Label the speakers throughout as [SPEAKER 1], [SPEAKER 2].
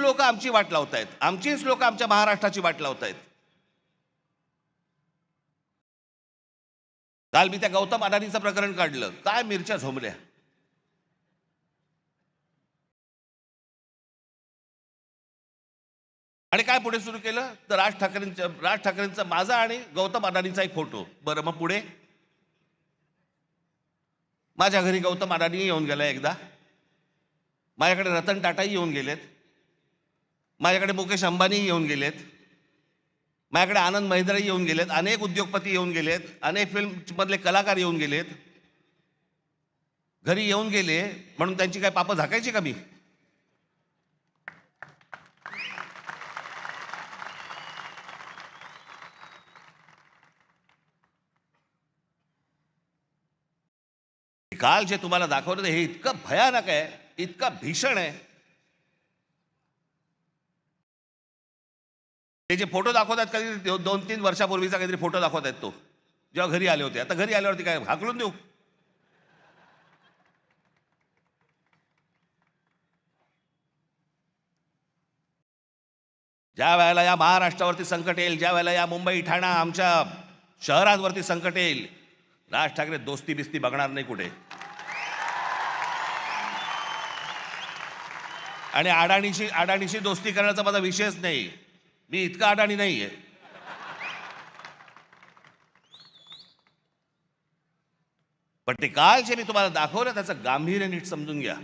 [SPEAKER 1] लोक आमची वाट लावतायत, आमचीच लोक आमच्या महाराष्ट्राची वाट लावतायत. काल मी त्या गौतम अडाणीचं प्रकरण काढलं, काय मिरच्या झोंबल्या. आणि काय पुढे सुरू केलं तर राज ठाकरेंचा माझा आणि गौतम अडाणीचा एक फोटो. बरं, मग पुढे माझ्या घरी गौतम अडाणी येऊन गेला एकदा, माझ्याकडे रतन टाटाही येऊन गेलेत, माझ्याकडे मुकेश अंबानी येऊन गेलेत, माझ्याकडे आनंद महिंद्राही येऊन गेलेत, अनेक उद्योगपती येऊन गेलेत, अनेक फिल्ममधले कलाकार येऊन गेलेत. घरी येऊन गेले म्हणून त्यांची काय पापं झाकायची का मी? काल जे तुम्हाला दाखवलं हे इतकं भयानक आहे, इतकं भीषण आहे. ते जे फोटो दाखवतात कधी 2-3 वर्षापूर्वीचा काहीतरी फोटो दाखवतात, तो जेव्हा घरी आले होते. आता घरी आल्यावरती काय हाकलून देऊ? ज्या वेळेला या महाराष्ट्रावरती संकट येईल, ज्या वेळेला या मुंबई ठाणा आमच्या शहरांवरती संकट येईल, राज ठाकरे दोस्ती बिस्ती बघणार नाही कुठे. आणि अडाणीशी दोस्ती करण्याचा माझा विषयच नाही. मी इतका अडाणी नाहीये. पण ते काल जे मी तुम्हाला दाखवलं त्याचं गांभीर्य नीट समजून घ्या.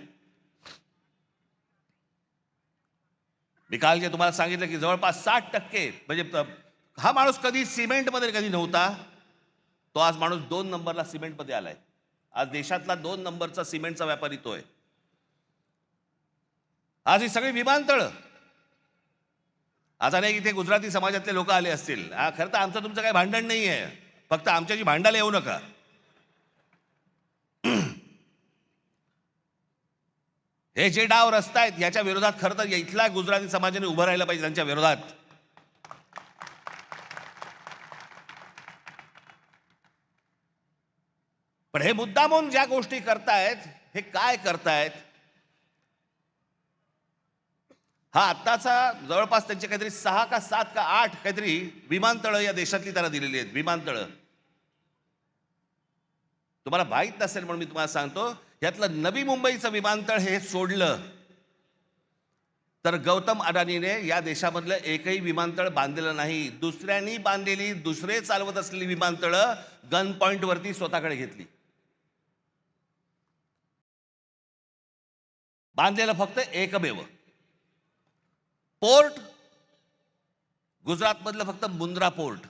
[SPEAKER 1] मी काल जे तुम्हाला सांगितलं की जवळपास 60% म्हणजे हा माणूस कधी सिमेंटमध्ये कधी नव्हता, तो आज माणूस 2 नंबरला सिमेंटमध्ये आलाय. आज देशातला 2 नंबरचा सिमेंटचा व्यापारी तो आहे. आज ही सगळी विमानतळं, आता नाही इथे गुजराती समाजातले लोक आले असतील. खरं तर आमचं तुमचं काही भांडण नाही आहे, फक्त आमच्याशी भांडायला येऊ नका. हे जे डाव रचतायत याच्या विरोधात खरं तर इथल्या गुजराती समाजाने उभं राहिलं पाहिजे, त्यांच्या विरोधात. पण हे मुद्दामून ज्या गोष्टी करतायत, हे काय करतायत? हा आत्ताचा जवळपास त्यांचे काहीतरी 6 का 7 का 8 काहीतरी विमानतळं या देशातली त्यांना दिलेली आहेत. विमानतळं तुम्हाला माहीत नसेल म्हणून मी तुम्हाला सांगतो, यातलं नवी मुंबईचं विमानतळ हे सोडलं तर गौतम अडाणीने या देशामधलं एकही विमानतळ बांधलेलं नाही. दुसऱ्यांनी बांधलेली, दुसरे चालवत असलेली विमानतळं गन पॉइंट वरती स्वतःकडे घेतली. बांधलेलं फक्त एकमेव पोर्ट गुजरात मधलं फक्त मुंद्रा पोर्ट.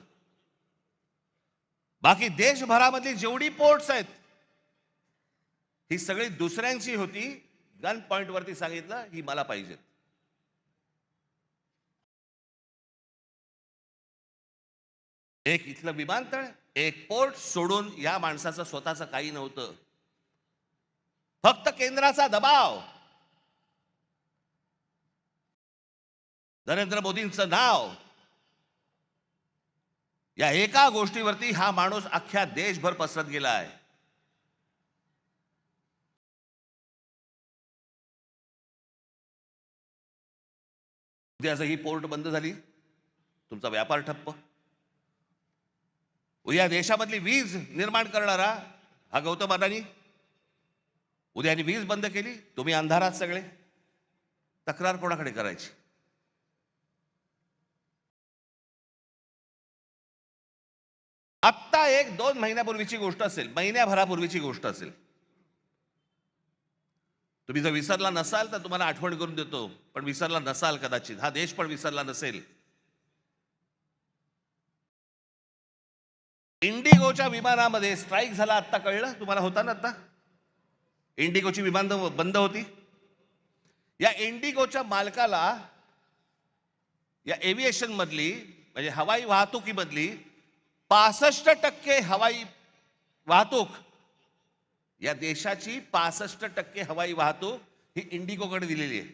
[SPEAKER 1] बाकी देशभरामधली जेवढी पोर्ट्स आहेत ही सगळी दुसऱ्यांची होती. गन पॉइंट वरती सांगितलं ही मला पाहिजे. एक इथलं विमानतळ, एक पोर्ट सोडून या माणसाचं स्वतःचं काही नव्हतं. फक्त केंद्राचा दबाव, नरेंद्र मोदींचं नाव, या एका गोष्टीवरती हा माणूस अख्ख्या देशभर पसरत गेला आहे. उद्या जर ही पोर्ट बंद झाली, तुमचा व्यापार ठप्प. उद्या देशामधली वीज निर्माण करणारा हा गौतम अडाणी, उद्याने वीज बंद केली, तुम्ही अंधारात सगळे. तक्रार कोणाकडे करायची? आत्ता 1-2 महिन्यापूर्वीची गोष्ट असेल, महिन्याभरापूर्वीची गोष्ट असेल. तुम्ही जर विसरला नसाल तर तुम्हाला आठवण करून देतो, पण विसरला नसाल कदाचित, हा देश पण विसरला नसेल. इंडिगोच्या विमानामध्ये स्ट्राईक झाला, आत्ता कळलं तुम्हाला? होता ना आत्ता, इंडिगोची विमान बंद होती. या इंडिगोच्या मालकाला या एव्हिएशन मधली म्हणजे हवाई वाहतुकीमधली 65% हवाई वाहतूक, या देशाची 65% हवाई वाहतूक ही इंडिगोकडे दिलेली आहे.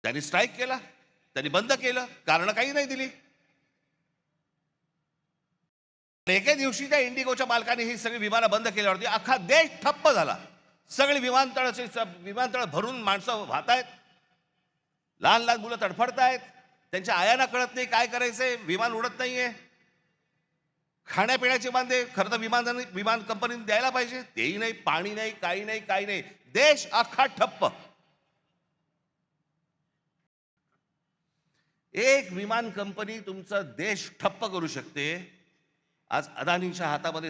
[SPEAKER 1] त्यांनी स्ट्राईक केला, त्यांनी बंद केलं, कारण काही नाही दिली. एके दिवशी त्या इंडिगोच्या मालकाने ही सगळी विमानं बंद केल्यावरती अख्खा देश ठप्प झाला. सगळे विमानतळ भरून माणसं वाहत आहेत. लहान लहान मुलं तडफडतायत. त्यांच्या आयांना कळत नाही काय करायचंय. विमान उडत नाहीये. खाण्यापिण्याचे वांदे. खरं तर विमान कंपनीने द्यायला पाहिजे, तेही नाही. पाणी नाही, काही नाही, काही नाही. देश अख्खा ठप्प. एक विमान कंपनी तुमचा देश ठप्प करू शकते. आज अदानींच्या हातामध्ये